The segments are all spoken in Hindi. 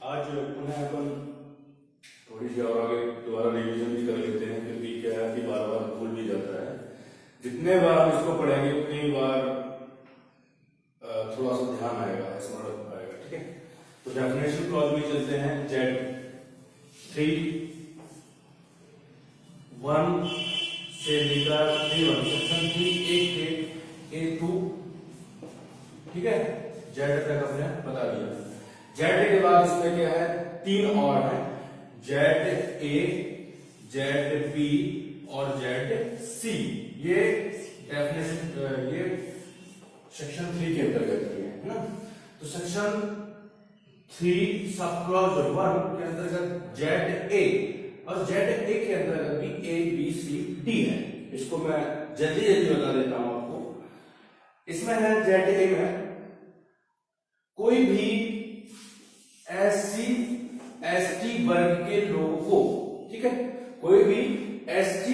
आज पुनः अपन थोड़ी सी और आगे दोबारा रिवीजन भी कर लेते हैं, क्योंकि क्या है कि बार बार भूल भी जाता है। जितने बार हम इसको पढ़ेंगे उतनी बार थोड़ा सा ध्यान आएगा, स्मरण आएगा। ठीक है, तो डेफिनेशन क्लॉज में चलते हैं। Z3 1 से लेकर 3 सेक्शन 3 1 से A2, ठीक है, जेड तक हमने बता दिया। जेड के बाद इसमें क्या है, 3 और है, जेड ए, जेड बी और जेड सी। ये डेफिनेशन ये सेक्शन 3 के अंतर्गत है ना। तो सेक्शन 3 सब क्लॉज 1 के अंतर्गत जेड ए और जेड ए के अंतर्गत भी ए बी सी डी है। इसको मैं जल्दी जल्दी बता देता हूं आपको। इसमें है जेड ए में कोई भी SC ST वर्ग के लोगों को, ठीक है, कोई भी SC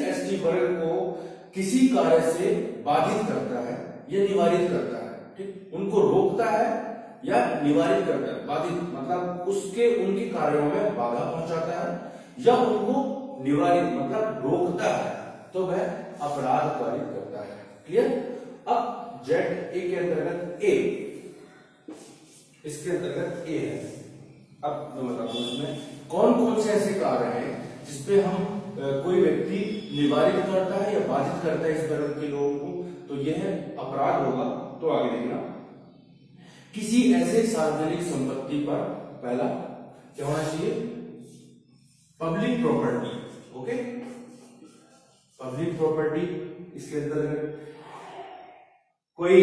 ST वर्ग को किसी कार्य से बाधित करता है या निवारित करता है, ठीक, उनको रोकता है या निवारित करता है। बाधित मतलब उसके उनके कार्यों में बाधा पहुंचाता है या उनको निवारित मतलब रोकता है, तो वह अपराध पारित करता है। क्लियर। अब जेड ए के अंतर्गत ए, इसके अंतर्गत ए है। अब मैं बताता हूं इसमें कौन कौन से ऐसे कार्य हैं जिसपे हम कोई व्यक्ति निवारित करता है या बाधित करता है इस वर्ग के लोगों को, तो यह अपराध होगा। तो आगे देखना, किसी ऐसे सार्वजनिक संपत्ति पर, पहला क्या होना चाहिए, public property. Okay, public property. इसके अंतर्गत कोई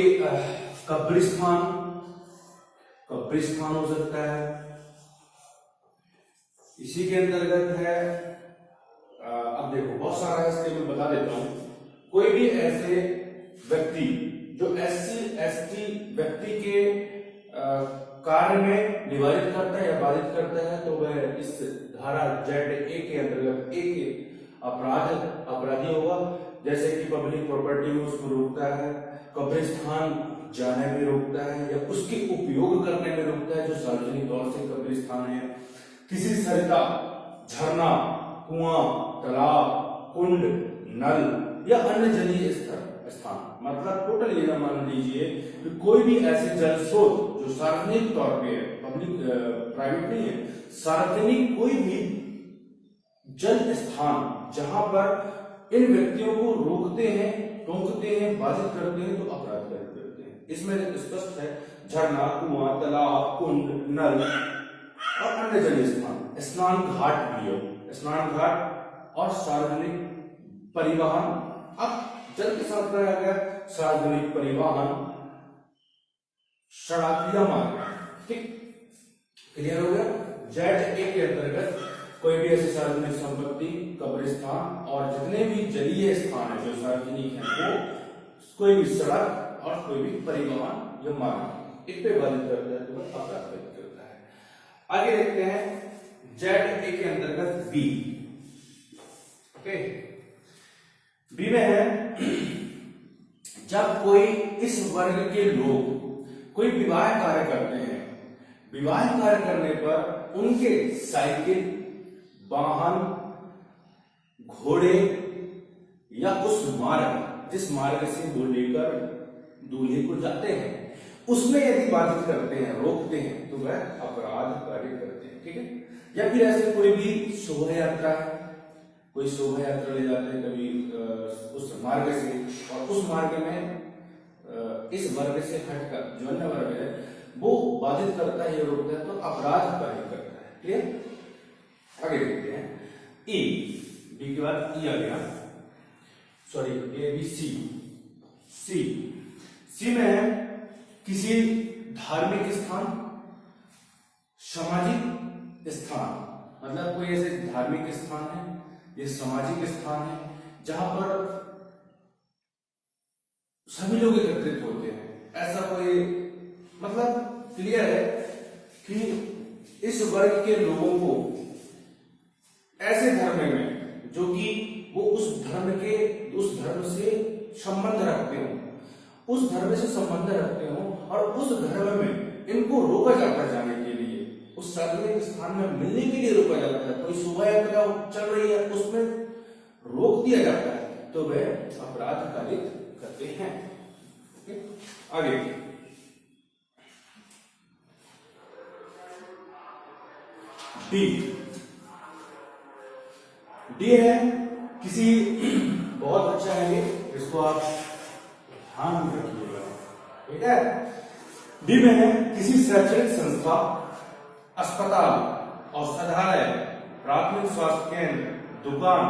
कब्रिस्तान हो सकता है। इसी के अंतर्गत है, अब देखो बहुत सारा है, इसलिए मैं बता देता हूं। कोई भी ऐसे व्यक्ति जो SC ST व्यक्ति के कार्य में निवारित करता है या बाधित करता है, तो वह इस धारा जेड ए के अंतर्गत ए के अपराधी होगा। जैसे कि पब्लिक प्रॉपर्टी में उसको रोकता है, कब्रिस्तान जाने में रोकता है या उसके उपयोग करने में रोकता है, जो सार्वजनिक तौर से कब्रिस्तान है। किसी सरिता, झरना, कुआं, तालाब, कुंड, नल या अन्य जलीय स्थान, मतलब टोटल ये मान लीजिए कि कोई भी ऐसे जल स्रोत जो सार्वजनिक तौर पे है, पब्लिक प्राइवेट नहीं है, सार्वजनिक कोई भी जल स्थान जहां पर इन व्यक्तियों को रोकते हैं, टोकते हैं, बाधित करते हैं, तो अपराध करते हैं। इसमें स्पष्ट है, झरना, कुआं, तालाब, कुंड, नल और अन्य जलीय स्थान। स्नान घाट भी है, स्नान घाट और सार्वजनिक परिवहन। अब जल के साथ में आ गया सार्वजनिक परिवहन, सड़क या मार्ग। ठीक, क्लियर हो गया। जेड ए के अंतर्गत कोई भी ऐसी सार्वजनिक संपत्ति, कब्रिस्तान और जितने भी जलीय स्थान है जो सार्वजनिक है, वो कोई भी सड़क और कोई भी परिवहन या मार्ग, इस पे बाधित करता है तो वह अपराध करता है। आगे देखते हैं जेड ए के अंतर्गत बी। ओके, बी में है, जब कोई इस वर्ग के लोग कोई विवाह कार्य करते हैं, विवाह कार्य करने पर उनके साइकिल, वाहन, घोड़े या उस मार्ग जिस मार्ग से वो लेकर दूल्हे को जाते हैं उसमें यदि बाधित करते हैं, रोकते हैं, तो वह अपराध कार्य करते हैं। ठीक है। या फिर ऐसे कोई भी शोभा यात्रा है, कोई शोभा यात्रा ले जाते हैं कभी उस मार्ग से, और उस मार्ग में इस वर्ग से हटकर जो अन्य वर्ग है वो बाधित करता है या रोकता है, तो अपराध कार्य करता है। क्लियर। आगे देखते हैं ई। बी के बाद ई आ गया, सॉरी ए बी सी। सी में है किसी धार्मिक स्थान, सामाजिक स्थान, मतलब कोई ऐसे धार्मिक स्थान है, ये सामाजिक स्थान है जहां पर सभी लोग एकत्रित होते हैं। ऐसा कोई मतलब क्लियर है कि इस वर्ग के लोगों को ऐसे धर्म में जो कि वो उस धर्म से संबंध रखते हो, उस धर्म से संबंध रखते हो और उस धर्म में इनको रोका जाता है जाने के लिए, उस सार्वजनिक स्थान में मिलने के लिए रोका जाता है, कोई शोभा यात्रा चल रही है उसमें रोक दिया जाता है, तो वह अपराध कारित करते हैं। आगे डी, डी है किसी, बहुत अच्छा है ये, इसको आप ध्यान में रखिएगा, ठीक है। डी में है किसी शैक्षणिक संस्था, अस्पताल, औषधालय, प्राथमिक स्वास्थ्य केंद्र, दुकान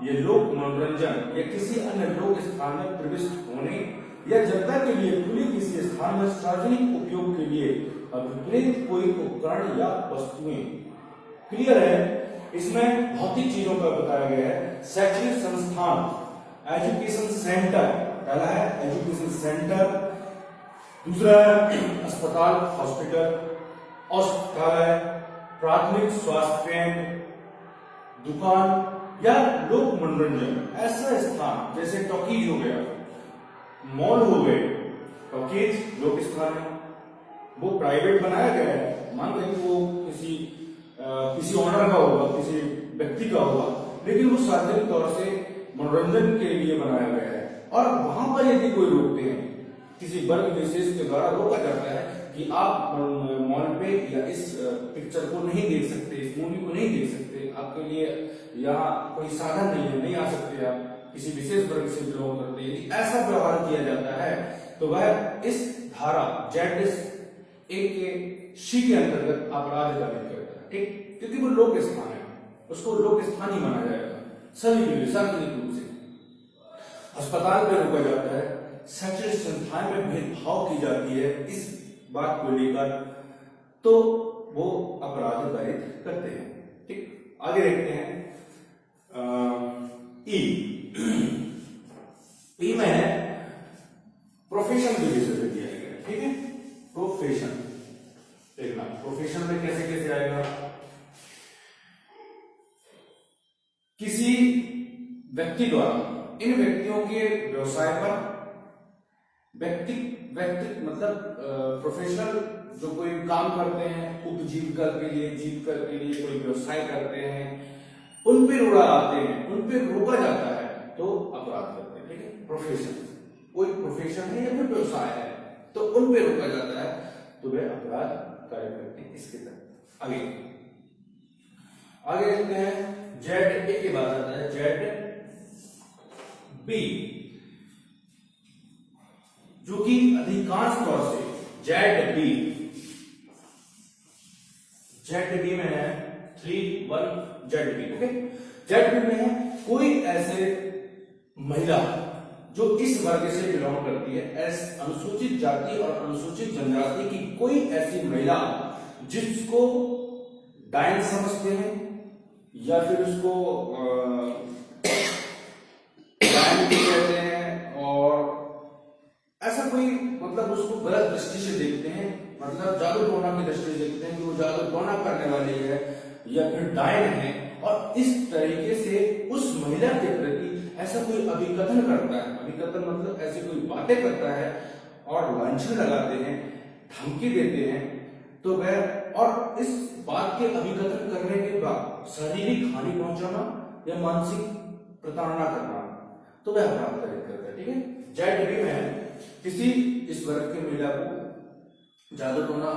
या लोक मनोरंजन या किसी अन्य लोक स्थान में प्रविष्ट होने या जनता के लिए खुले किसी स्थान में सार्वजनिक उपयोग के लिए अभिप्रेत कोई उपकरण या वस्तुएं। क्लियर है, इसमें भौतिक चीजों का बताया गया है। शैक्षणिक संस्थान, एजुकेशन सेंटर, पहला है एजुकेशन सेंटर, दूसरा है अस्पताल, हॉस्पिटल, औषधालय, प्राथमिक स्वास्थ्य केंद्र, दुकान या लोक मनोरंजन। ऐसा स्थान जैसे टॉकीज हो गया, मॉल हो गए, टॉकीज लोक स्थान है, वो प्राइवेट बनाया गया है, मान लें कि वो किसी ऑनर का होगा, किसी व्यक्ति का होगा, लेकिन वो सार्वजनिक तौर से मनोरंजन के लिए बनाया गया है। और वहां पर यदि कोई रोकते हैं, किसी वर्ग विशेष के द्वारा रोका जाता है कि आप मॉल पे या इस पिक्चर को नहीं देख सकते, इस मूवी को नहीं देख सकते, आपके लिए यहाँ कोई साधन नहीं है, नहीं आ सकते आप, किसी विशेष वर्ग से बिलोंग करते हैं, ऐसा व्यवहार किया जाता है, तो वह इस धारा Z1 के सी के अंतर्गत अपराध कारित करता है, ठीक, क्योंकि वो लोक स्थान है, उसको लोक स्थान ही माना जाएगा सभी के लिए, सार्वजनिक रूप से। अस्पताल में रोका जाता है, शैक्षणिक संस्थान में भेदभाव की जाती है इस बात को लेकर, तो वो अपराध कारित करते हैं, ठीक। आगे देखते हैं ई में है प्रोफेशन के विषय से दिया गया, ठीक है। प्रोफेशन देखना, प्रोफेशन में कैसे कैसे आएगा, किसी व्यक्ति द्वारा इन व्यक्तियों के व्यवसाय पर व्यक्ति मतलब प्रोफेशनल जो कोई काम करते हैं उपजीविका के लिए, जीविका के लिए कोई व्यवसाय करते हैं, उन पे रोड़ा आते हैं, उन पे रोका जाता है, तो अपराध करते हैं, ठीक है। प्रोफेशन, कोई प्रोफेशन है या फिर व्यवसाय है, तो उन पे रोका जाता है, तो वे अपराध कार्य करते हैं। इसके तक आगे देखते हैं Z1 के बाद आता है Z2, जो कि अधिकांश तौर से Z2 में है 3-1 Z2, ओके। Z2 में है कोई ऐसे महिला जो इस वर्ग से बिलोंग करती है, अनुसूचित जाति और अनुसूचित जनजाति की कोई ऐसी महिला जिसको डायन समझते हैं या फिर उसको डायन भी कहते हैं, और ऐसा कोई मतलब उसको गलत दृष्टि से देखते हैं, मतलब जादू टोना की दृष्टि से देखते हैं कि वो जादू टोना करने वाली है या फिर डायन है, और इस तरीके से उस महिला के प्रति ऐसा कोई अभिकथन करता है, अभिकथन मतलब ऐसी कोई बातें करता है और लांछन लगाते हैं, धमकी देते हैं, तो वह, और इस बात के अभिकथन करने के बाद शारीरिक हानि पहुंचाना या मानसिक प्रताड़ना करना, तो वह अपराध कारित करता है, ठीक है। Z2 में किसी इस वर्ग की महिला को जादू टोना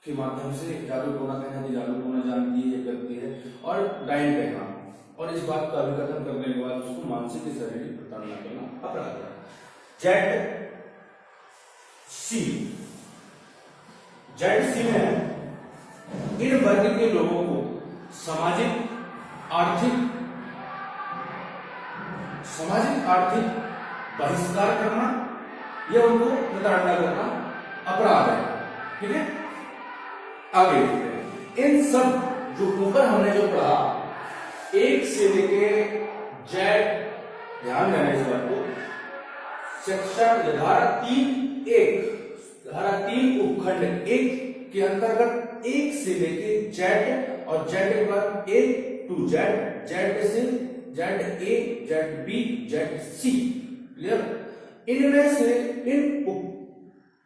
के माध्यम से, जादू टोना कहना कि जादू टोना जानती है, करती है, और डायन कहना, और इस बात का अभिकथन करने के बाद उसको मानसिक या शारीरिक प्रताड़ना करना अपराध है। Z में इन वर्ग के लोगों को सामाजिक आर्थिक बहिष्कार करना या उनको प्रताड़ना करना अपराध है, ठीक है। आगे इन सब जो ऊपर हमने जो पढ़ा 1 से लेके Z, ध्यान देना इस बात को, सेक्शन धारा 3 उपखंड 1 के अंतर्गत 1 से लेके Z और Z के बाद A to Z, Z से ZA, ZB, ZC, क्लियर। इनमें से इन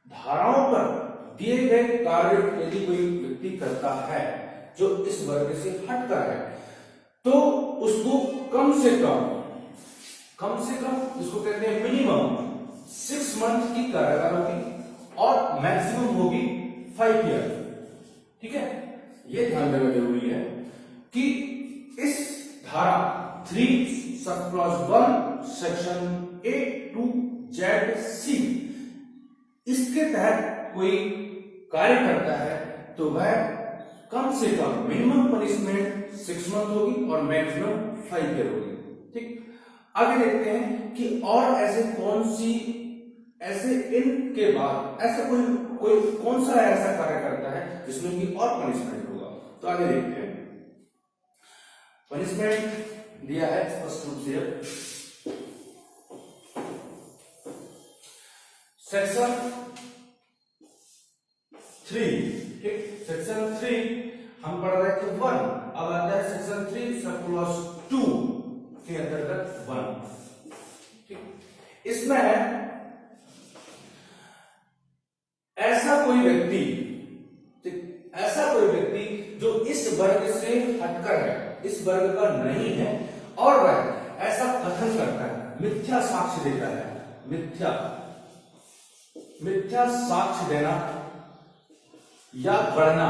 धाराओं पर दिए गए कार्य यदि कोई व्यक्ति करता है जो इस वर्ग से हटकर है, तो उसको कम से कम इसको कहते हैं मिनिमम 6 मंथ की कारागार होगी और मैक्सिमम होगी 5 ईयर। ठीक है, ये ध्यान देना जरूरी है कि इस धारा 3 sub clause 1 section A to Z C इसके तहत कोई कार्य करता है तो वह कम से कम मिनिमम पनिशमेंट 6 मंथ होगी और मैक्सिमम 5 ईयर होगी। ठीक, आगे देखते हैं कि और ऐसे इनके बाद ऐसा कोई कौन सा ऐसा कार्य करता है जिसमें कि और पनिशमेंट होगा। तो आगे देखते हैं, पनिशमेंट दिया है स्पष्ट रूप से सेक्शन 3। ठीक, सेक्शन 3 हम पढ़ रहे थे 1, अब आता है सेक्शन 3 सब क्लॉज 2 के अंतर्गत 1। ठीक, इसमें ऐसा कोई व्यक्ति जो इस वर्ग से हटकर है, इस वर्ग का नहीं है, और वह ऐसा कथन करता है, मिथ्या साक्ष्य देता है, मिथ्या साक्ष्य देना या गढ़ना,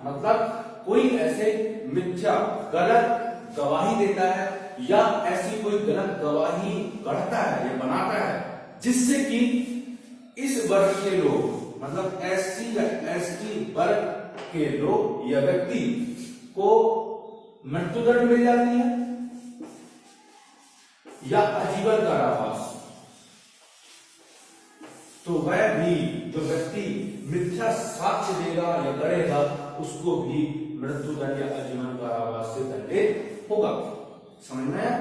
मतलब कोई ऐसे मिथ्या गलत गवाही देता है या ऐसी कोई गलत गवाही गढ़ता है या बनाता है जिससे कि इस वर्ग के लोग, मतलब SC या ST वर्ग के लोग या व्यक्ति को मृत्युदंड मिल जाती है या आजीवन कारावास, तो वह भी जो व्यक्ति मिथ्या साक्ष्य देगा या गढ़ेगा उसको भी मृत्युदंड या आजीवन कारावास से दंडित होगा। समझ में आया?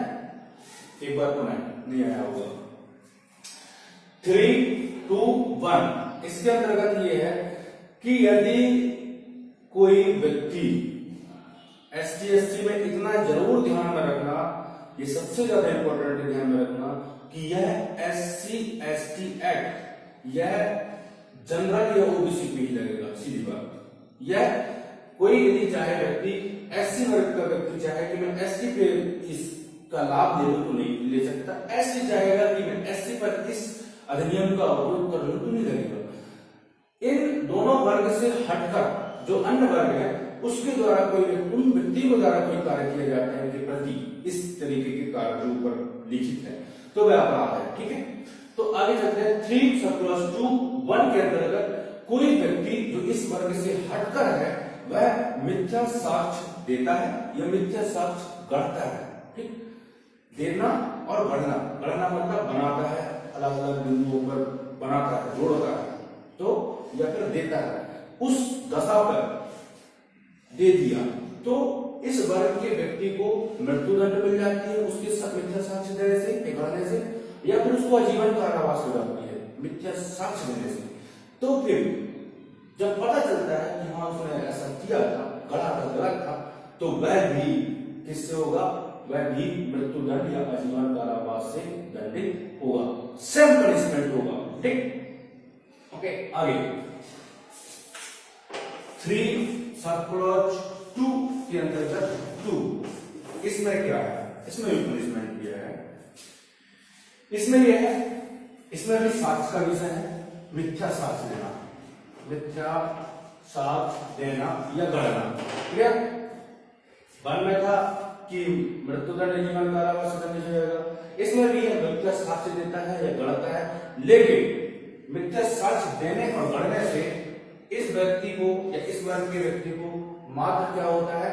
एक बार पुनः नहीं आया होगा। 3, 2, 1 इसके अंतर्गत यह है कि यदि कोई व्यक्ति ST SC में इतना जरूर ध्यान में रखना, ये सबसे ज्यादा इंपॉर्टेंट ध्यान में रखना कि यह SC ST एक्ट यह जनरल या OBC पे ही लगेगा। सीधी बात, यह कोई यदि चाहे व्यक्ति SC वर्ग का व्यक्ति चाहे कि मैं ST पे इसका लाभ ले लूं तो नहीं ले सकता, SC चाहेगा कि मैं SC पर इस अधिनियम का उपयोग कर लूं तो नहीं लगेगा। इन दोनों वर्ग से हटकर जो अन्य वर्ग है उसके द्वारा उन व्यक्तियों द्वारा कोई कार्य किए जाते हैं के प्रति इस तरीके के कार्य जो ऊपर लिखित है तो वह अपराध है। ठीक है, तो आगे चलते हैं 3 सब क्लॉज 2 1 के अंतर्गत कोई व्यक्ति जो इस वर्ग से हटकर है वह मिथ्या साक्ष्य देता है या मिथ्या साक्ष्य गढ़ता है। ठीक, देना और गढ़ना मतलब बनाता है, अलग अलग बिंदुओं पर बनाता है, जोड़ता है, तो या फिर देता है, उस दशा पर दे दिया तो इस वर्ग के व्यक्ति को मृत्युदंड मिल जाती है उसके साथ मिथ्या साक्ष्य देने से, गढ़ने से, या फिर उसको आजीवन कारावास हो जाती है मिथ्या साक्ष्य देने से। तो फिर जब पता चलता है कि हाँ उसने ऐसा किया था, गढ़ा था, गलत था, तो वह भी किससे होगा, वह भी मृत्युदंड या आजीवन कारावास से दंडित होगा, सेम पनिशमेंट होगा। ठीक, ओके, आगे 3 सब क्लॉज 2 के अंतर्गत 2 इसमें क्या है, इसमें भी पनिशमेंट दिया है। इसमें यह है, इसमें भी साक्ष्य का विषय है, मिथ्या साक्ष्य देना, मिथ्या साक्ष्य देना या गढ़ना। क्लियर? 1 में था कि मृत्युदंड जीवन कारावास से दंडित हो जाएगा, इसमें भी यह मिथ्या साक्ष्य देता है या गढ़ता है, लेकिन मिथ्या साक्ष्य देने और गढ़ने से इस व्यक्ति को या इस वर्ग के व्यक्ति को मात्र क्या होता है,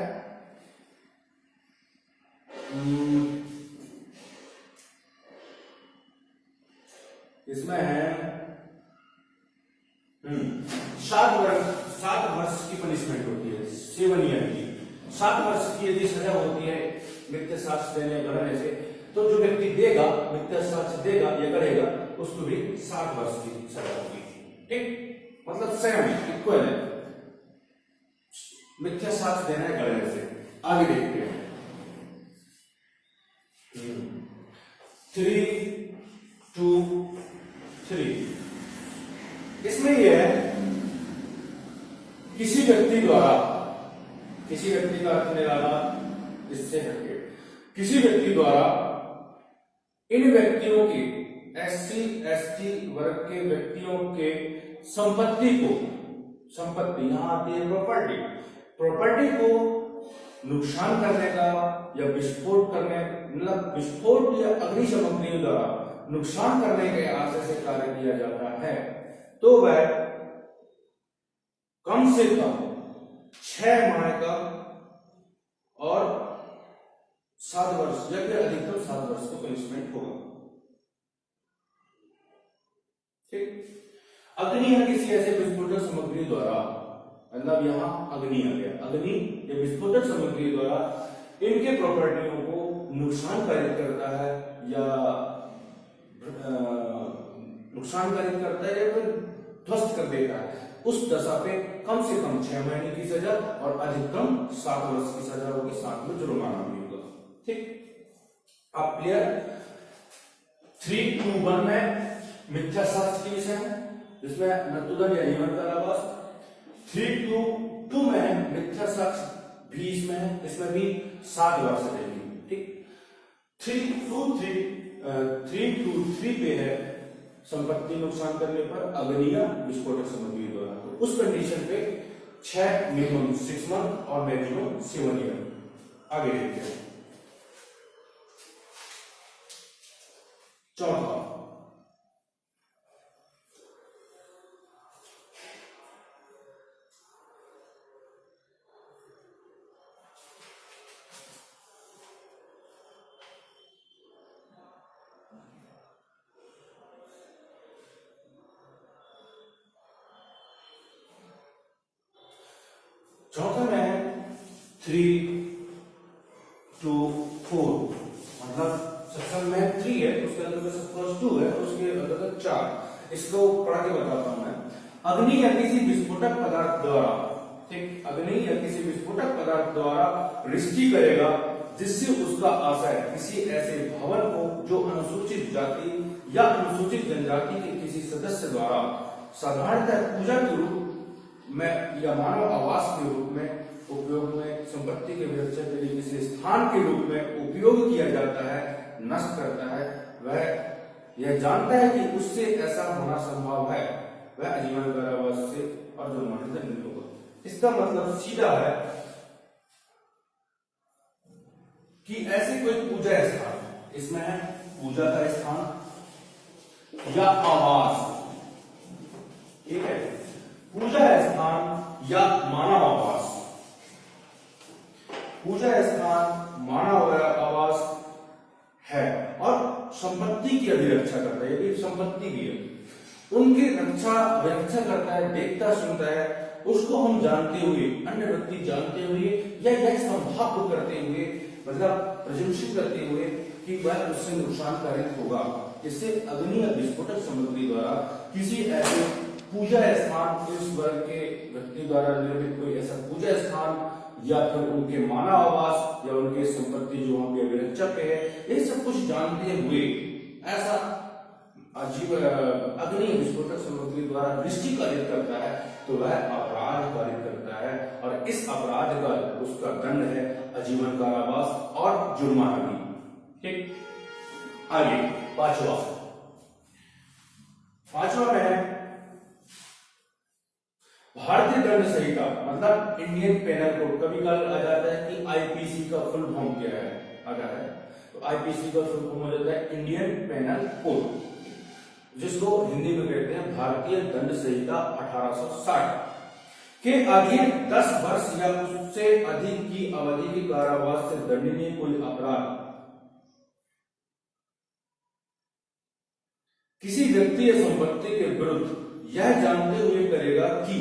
इसमें है 7 वर्ष की पनिशमेंट होती है, 7 ईयर की, 7 वर्ष की यदि सजा होती है मिथ्या साक्ष्य देने गढ़ने से, तो जो व्यक्ति देगा, मिथ्या साक्ष्य देगा या गढ़ेगा उसको भी 7 वर्ष की सजा होगी। ठीक, मतलब सेम इक्वल है, मिथ्या साक्ष्य देना है गढ़ने से। आगे देखते हैं 3, 2, 3 इसमें यह है द्वारा, किसी व्यक्ति का अर्थ निराला इससे हटके, किसी व्यक्ति द्वारा इन व्यक्तियों की, SC ST वर्ग के व्यक्तियों के संपत्ति को, संपत्ति यहां आती है प्रॉपर्टी, प्रॉपर्टी को नुकसान करने का या विस्फोट करने, मतलब विस्फोट या अग्नि सामग्रियों द्वारा नुकसान करने के आशय से कार्य किया जाता है, तो वह कम से कम 6 माह का और 7 वर्ष या फिर अधिकतम 7 वर्ष का पनिशमेंट होगा। ठीक। अग्नि या किसी ऐसे विस्फोटक सामग्री द्वारा, मतलब यहां अग्नि आ गया, अग्नि या विस्फोटक सामग्री द्वारा इनके प्रॉपर्टियों को नुकसानकारित करता है या नुकसानकारित करता है या फिर ध्वस्त कर देता है, उस दशा पे कम से कम 6 महीने की सजा और अधिकतम 7 वर्ष की सजा होगी, साथ में जुर्माना भी होगा। ठीक, अब क्लियर। 321 में मिथ्या साक्ष्य के विषय है, जिसमें मृत्युदंड या जीवन कारावास। 322 में मिथ्या साक्ष्य भी इसमें है, इसमें भी 7 वर्ष रहेगी। ठीक। 323 पे है संपत्ति नुकसान करने पर अग्नि या विस्फोटक सामग्री द्वारा, तो उस कंडीशन पे 6 मिनिमम 6 मंथ और मैक्सिमम 7 ईयर। आगे देखते हैं। चौथा, चौथा में है 324, मतलब सेक्शन में 3 है, उसके अंदर में सपोज 2 है, उसके अंदर 4। इसको पढ़ा के बताता हूं मैं। अग्नि या किसी विस्फोटक पदार्थ द्वारा, ठीक, अग्नि या किसी विस्फोटक पदार्थ द्वारा रिष्टि करेगा जिससे उसका आशय किसी ऐसे भवन को जो अनुसूचित जाति या अनुसूचित जनजाति के किसी सदस्य द्वारा साधारणतः पूजा के रूप में या मानव आवास के रूप में उपयोग में, संपत्ति के विरक्षा के लिए किसी स्थान के रूप में उपयोग किया जाता है, नष्ट करता है, वह यह जानता है कि उससे ऐसा होना संभव है, वह आजीवन कारावास से और जुर्माने से दंडित होगा। इसका मतलब सीधा है कि ऐसे कोई पूजा स्थान, इसमें है पूजा का स्थान या आवास, ठीक है, पूजा स्थान या मानव आवास, पूजा स्थान मानव आवास है और संपत्ति की अभिरक्षा करता है, ये संपत्ति भी है, उनकी रक्षा विरक्षा करता है, देखता सुनता है, उसको हम जानते हुए, अन्य व्यक्ति जानते हुए या यह संभाव्य करते हुए, मतलब प्रशंसित करते हुए कि वह उससे नुकसानकारित होगा। इससे अग्नि या विस्फोटक सामग्री द्वारा किसी ऐसे पूजा स्थान, इस वर्ग के व्यक्ति द्वारा निर्मित कोई ऐसा पूजा स्थान या फिर उनके मानव आवास या उनके संपत्ति जो वहां पे अभिरक्षा पे है, ये सब कुछ जानते हुए ऐसा अग्नि विस्फोटक सामग्री द्वारा दृष्टि कारित करता है, तो वह अपराध कारित करता है और इस अपराध का उसका दंड है आजीवन कारावास और जुर्माना भी। ठीक, आगे पांचवा में है भारतीय दंड संहिता, मतलब इंडियन पेनल कोड। कभी कल आ जाता है कि आईपीसी का फुल फॉर्म क्या है, आ जाता है, तो आईपीसी का फुल फॉर्म हो जाता है इंडियन पेनल कोड, जिसको हिंदी में कहते हैं भारतीय दंड संहिता 1860 के अधीन 10 वर्ष या उससे अधिक की अवधि की कारावास से दंडनीय कोई अपराध किसी व्यक्ति या संपत्ति के विरुद्ध यह जानते हुए करेगा कि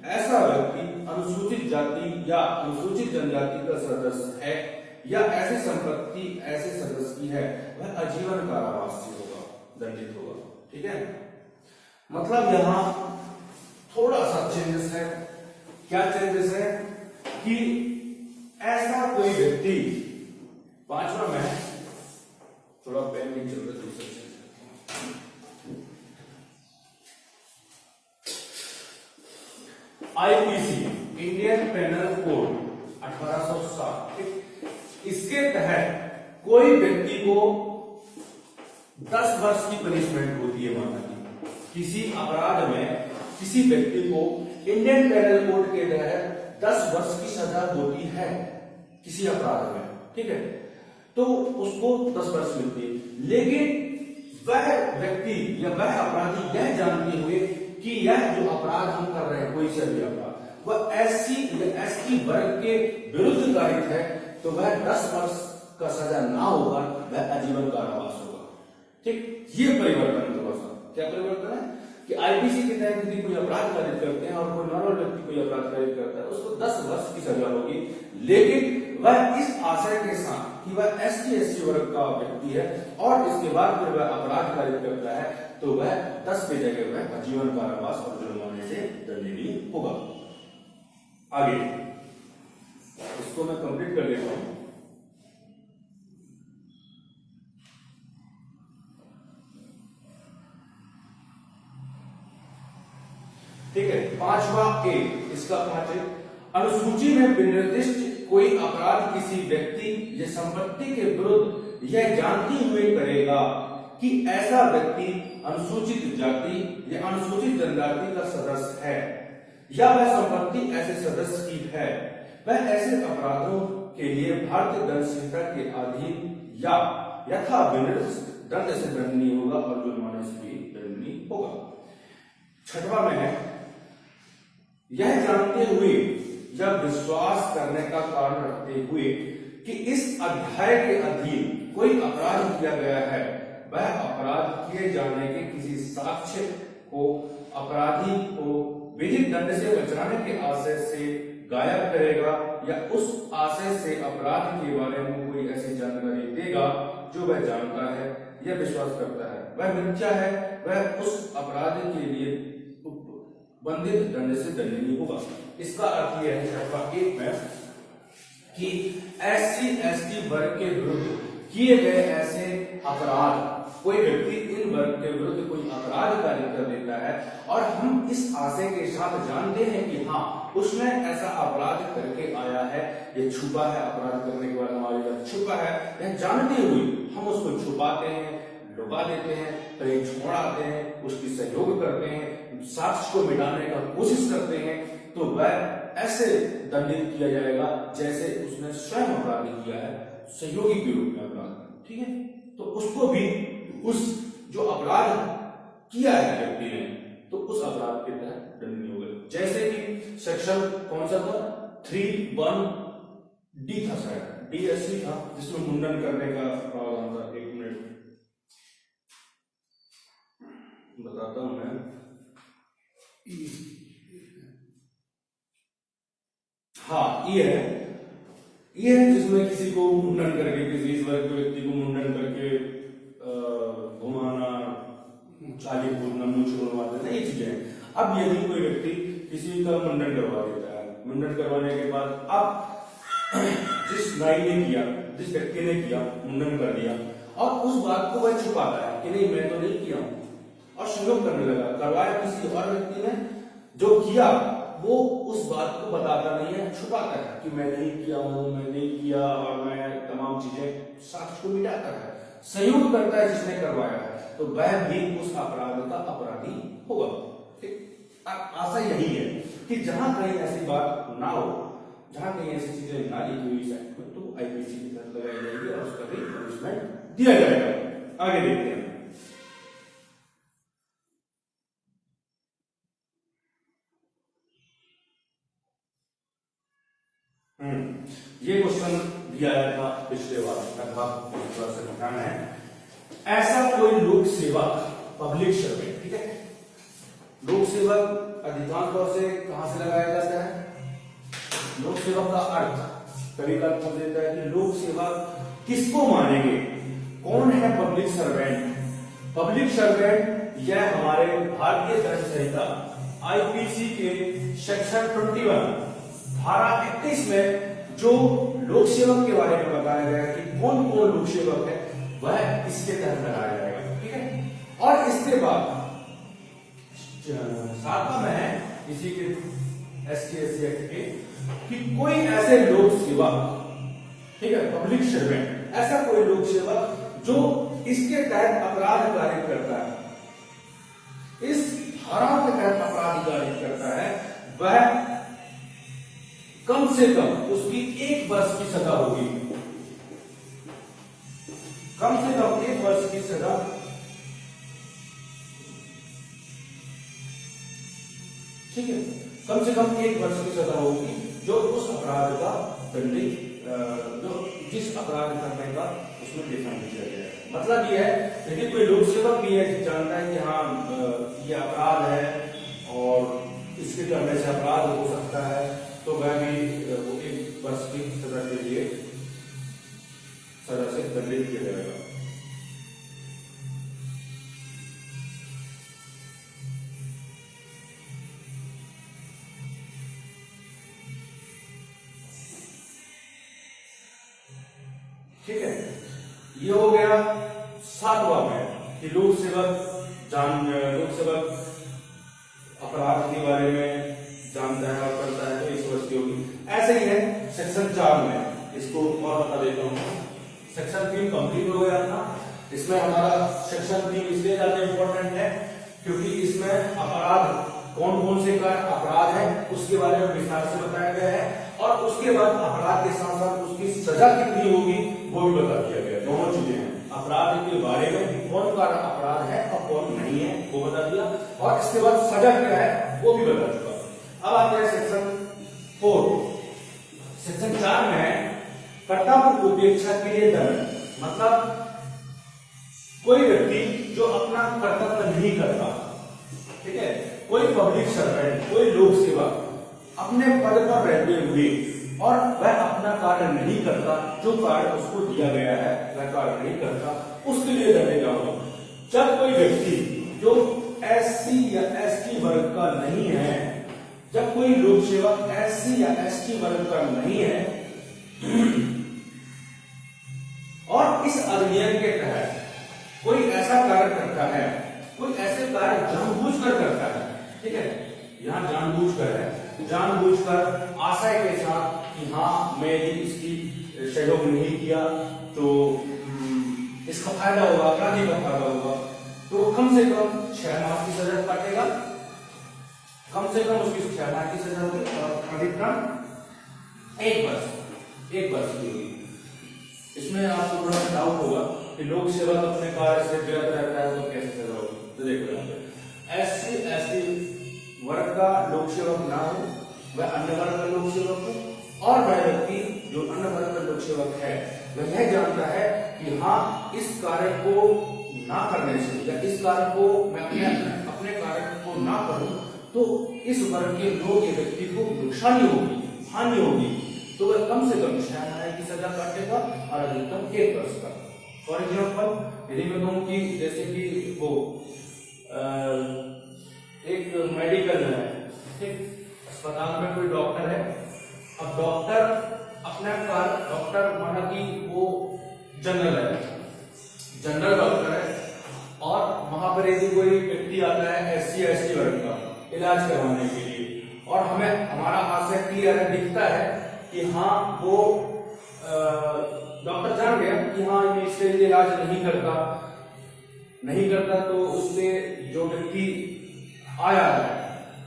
ऐसा व्यक्ति अनुसूचित जाति या अनुसूचित जनजाति का सदस्य है या ऐसी संपत्ति ऐसे सदस्य की है, वह आजीवन कारावास से होगा, दंडित होगा। ठीक है, मतलब यहां थोड़ा सा चेंजेस है। क्या चेंजेस है कि ऐसा कोई व्यक्ति, पांचवा में थोड़ा पेन नहीं चल रहा, दूसरा आईपीसी इंडियन पेनल कोड 1860, इसके तहत कोई व्यक्ति को 10 वर्ष की पनिशमेंट होती है। माना कि किसी अपराध में किसी व्यक्ति को इंडियन पेनल कोड के तहत 10 वर्ष की सजा होती है किसी अपराध में, ठीक है, तो उसको 10 वर्ष मिलती है। लेकिन वह व्यक्ति या वह अपराधी यह जानते हुए कि यह जो अपराध हम कर रहे हैं, कोई से भी अपराध, वह एससी या एसटी वर्ग के विरुद्ध कारित है, तो वह 10 वर्ष का सजा ना होगा, वह आजीवन कारावास होगा। ठीक, ये परिवर्तन थोड़ा सा क्या परिवर्तन है कि आईपीसी के तहत यदि कोई अपराध कारित करते हैं और कोई नॉर्मल व्यक्ति कोई अपराध कारित करता है, उसको 10 वर्ष की सजा होगी। लेकिन वह इस आशय के साथ कि वह एसटी एससी वर्ग का व्यक्ति है और इसके बाद फिर वह अपराध कारित करता है, तो वह 10 की जगह वह आजीवन कारावास और जुर्माने से दंडनीय होगा। आगे इसको मैं कंप्लीट कर देता हूं। ठीक है, 5वां ए, इसका 5 अनुसूची में विनिर्दिष्ट कोई अपराध किसी व्यक्ति या संपत्ति के विरुद्ध यह जानते हुए करेगा कि ऐसा व्यक्ति अनुसूचित जाति या अनुसूचित जनजाति का सदस्य है या वह संपत्ति ऐसे सदस्य की है, वह ऐसे अपराधों के लिए भारतीय दंड संहिता के अधीन या यथा विनिर्दिष्ट दंड से दंडनीय होगा और जुर्माने से भी दंडनीय होगा। 6वां में है यह जानते हुए या विश्वास करने का कारण रखते हुए कि इस अध्याय के अधीन कोई अपराध किया गया है, वह अपराध किए जाने के किसी साक्ष्य को अपराधी को विधिक दंड से बचाने के आशय से गायब करेगा या उस आशय से अपराध के बारे में कोई ऐसी जानकारी देगा जो वह जानता है या विश्वास करता है वह मिथ्या है, वह उस अपराध के लिए बंधित दंड से दंडनीय होगा। इसका अर्थ यह है 1 में कि एससी एसटी वर्ग के विरुद्ध किए गए ऐसे अपराध, कोई व्यक्ति इन वर्ग के विरुद्ध कोई अपराध कारित कर देता है और हम इस आशय के साथ जानते हैं कि हाँ उसने ऐसा अपराध करके आया है, ये छुपा है, अपराध करने के बाद हमारे पास छुपा है, यह जानते हुए हम उसको छुपाते हैं, लुका देते हैं, कहीं छोड़ आते हैं, उसकी सहयोग करते हैं, साक्ष्य को मिटाने का कोशिश करते हैं, तो वह ऐसे दंडित किया जाएगा जैसे उसने स्वयं अपराध किया है, सहयोगी के रूप में अपराध। ठीक है, तो उसको भी उस जो अपराध किया है व्यक्ति ने, तो उस अपराध के तहत दंडनीय होगा। जैसे कि सेक्शन कौन सा था, 3(1)D था, शायद DSC था, जिसमें मुंडन करने का प्रावधान था। 1 मिनट बताता हूं मैं। हाँ, ये है जिसमें किसी को मुंडन करके, किसी इस वर्ग के व्यक्ति को मुंडन करके घुमाना, चाली पूरना, मूंछ बनवा देना, ये चीजें। अब यदि कोई व्यक्ति किसी का मुंडन करवा देता है, मुंडन करवाने के बाद अब जिस नाई ने किया, जिस व्यक्ति ने किया, मुंडन कर दिया और उस बात को वह छुपाता है कि नहीं मैं तो नहीं किया हूं, और सहयोग करने लगा, करवाया किसी और व्यक्ति ने, जो किया वो उस बात को बताता नहीं है, छुपाता है कि मैं नहीं किया हूं, मैं नहीं किया, और मैं तमाम चीजें साक्ष्य को मिटाता है, सहयोग करता है जिसने करवाया है, तो वह भी उस अपराध का अपराधी होगा। आशा यही है कि जहां कहीं ऐसी बात ना हो, जहां कहीं ऐसी चीजें ना लिखी हुई साइड में, तो आईपीसी की तरफ लगाई जाएगी और उसका भी पनिशमेंट दिया जाएगा। आगे देखते हैं। ये क्वेश्चन दिया गया था पिछले बार, लगभग थोड़ा सा ध्यान है। ऐसा कोई लोक सेवक, पब्लिक सर्वेंट, ठीक है, लोक सेवक अधिकांश तौर से कहां से लगाया जाता है? लोक सेवक का अर्थ कभी कभी पूछ देता है कि लोक सेवक किसको मानेंगे, कौन है पब्लिक सर्वेंट? पब्लिक सर्वेंट यह हमारे भारतीय दंड संहिता आईपीसी के सेक्शन 21 धारा 31 में जो लोक सेवक के बारे में बताया गया है कि कौन कौन लोक सेवक है, वह इसके तहत लगाया जाएगा। ठीक है, और इसके बाद 7वां में है इसी के ST एक्ट के कि कोई ऐसे लोक सेवक, ठीक है, पब्लिक सर्वेंट, ऐसा कोई लोक सेवक जो इसके तहत अपराध कार्य करता है, इस धारा के तहत अपराध कार्य करता है, वह कम से कम उसकी 1 वर्ष की सजा होगी, कम से कम 1 वर्ष की सजा, ठीक है, कम से कम 1 वर्ष की सजा होगी जो उस अपराध का दंडित, जो जिस अपराध करने का उसमें डिफाइन किया गया है। मतलब यह है, यदि कोई लोक सेवक भी है जानता है कि हाँ ये अपराध है और इसके करने से अपराध हो सकता है, तो वह भी 1 वर्ष की सजा के लिए सजा से दंडित किया जाएगा। ठीक है, ये हो गया 7वां में कि लोक सेवक अपराध के बारे में जानता है और करता है तो 1 वर्ष की होगी। ऐसे ही है सेक्शन 4 में, इसको और बता देता हूं। सेक्शन 3 कंप्लीट हो गया अपना। इसमें हमारा सेक्शन 3 इसलिए ज्यादा इंपॉर्टेंट है क्योंकि इसमें अपराध, कौन कौन से कार्य अपराध है उसके बारे में विस्तार से बताया गया है, और उसके बाद अपराध के साथ साथ उसकी सजा कितनी होगी वो भी बता दिया गया। दोनों चीजें हैं, अपराध के बारे में कौन कार्य अपराध है और कौन नहीं है वो बता दिया, और इसके बाद सजा क्या है वो भी बता चुका। अब आते हैं सेक्शन 4। सेक्शन 4 में कर्तव्य उपेक्षा के लिए दंड, मतलब कोई व्यक्ति जो अपना कर्तव्य नहीं करता, ठीक है, कोई पब्लिक सर्वेंट, कोई लोक सेवक अपने पद पर रहते हुए और वह अपना कार्य नहीं करता, जो कार्य उसको दिया गया है वह कार्य नहीं करता, उसके लिए दंड क्या होगा। जब कोई व्यक्ति जो SC या ST वर्ग का नहीं है, जब कोई लोक सेवक SC या ST वर्ग का नहीं है और इस अधिनियम के तहत कोई ऐसा कार्य करता है, कोई ऐसे कार्य जानबूझकर करता है, ठीक है, यहां जानबूझकर है, जानबूझकर आशय के साथ कि हाँ मैं यदि इसकी सहयोग नहीं किया तो इसका फायदा होगा, अपराधी का फायदा होगा, तो कम से कम 6 माह की सजा काटेगा, कम से कम उसकी 6 माह की सजा होगी और अधिकतम 1 वर्ष की होगी। इसमें आपको थोड़ा सा डाउट होगा कि लोक सेवक अपने कार्य से विरत रहता है तो कैसे सजा होगी। तो देखो SC ST वर्ग का लोक सेवक ना हो, वह अन्य वर्ग का लोक सेवक हो, और वह व्यक्ति जो अन्य वर्ग का लोक सेवक है वह यह जानता है कि हाँ इस कार्य को ना करने से या इस कार्य को मैं अपने कार्य को ना करूं तो इस वर्ग के लोग या व्यक्ति को नुकसानी होगी, हानि होगी, तो वह कम से कम 6 माह की सजा काटेगा और अधिकतम 1 वर्ष का। फॉर एग्जाम्पल यदि मैं कहूं कि जैसे कि वो एक मेडिकल है, ठीक, अस्पताल में कोई डॉक्टर है, अब डॉक्टर अपना कार्य, डॉक्टर माना कि वो जनरल है, जनरल डॉक्टर है, और वहां पर यदि कोई व्यक्ति आता है SC ST वर्ग का इलाज करवाने के लिए, और हमें हमारा हाथ से क्लियर दिखता है कि हाँ वो डॉक्टर जान गया कि हाँ ये इसके लिए इलाज नहीं करता, तो उससे जो व्यक्ति आया है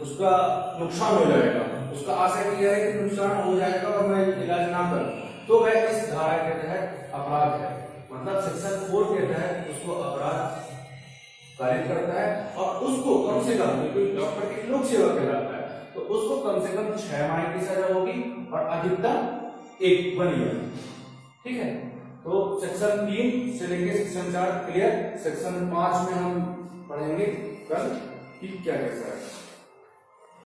उसका नुकसान हो जाएगा, उसका आशय क्लियर है कि नुकसान हो जाएगा और मैं इलाज ना करूं, तो वह इस धारा के तहत अपराध है, मतलब सेक्शन 4 के तहत उसको अपराध कार्य करता है, और उसको कम से कम, कोई डॉक्टर के लोक सेवक कहलाता है तो उसको कम से कम 6 माह की सजा होगी और अधिकतम 1 ईयर। ठीक है, तो सेक्शन 3 से लेकर सेक्शन 4 क्लियर। सेक्शन 5 में हम पढ़ेंगे कल कि क्या कैसा है।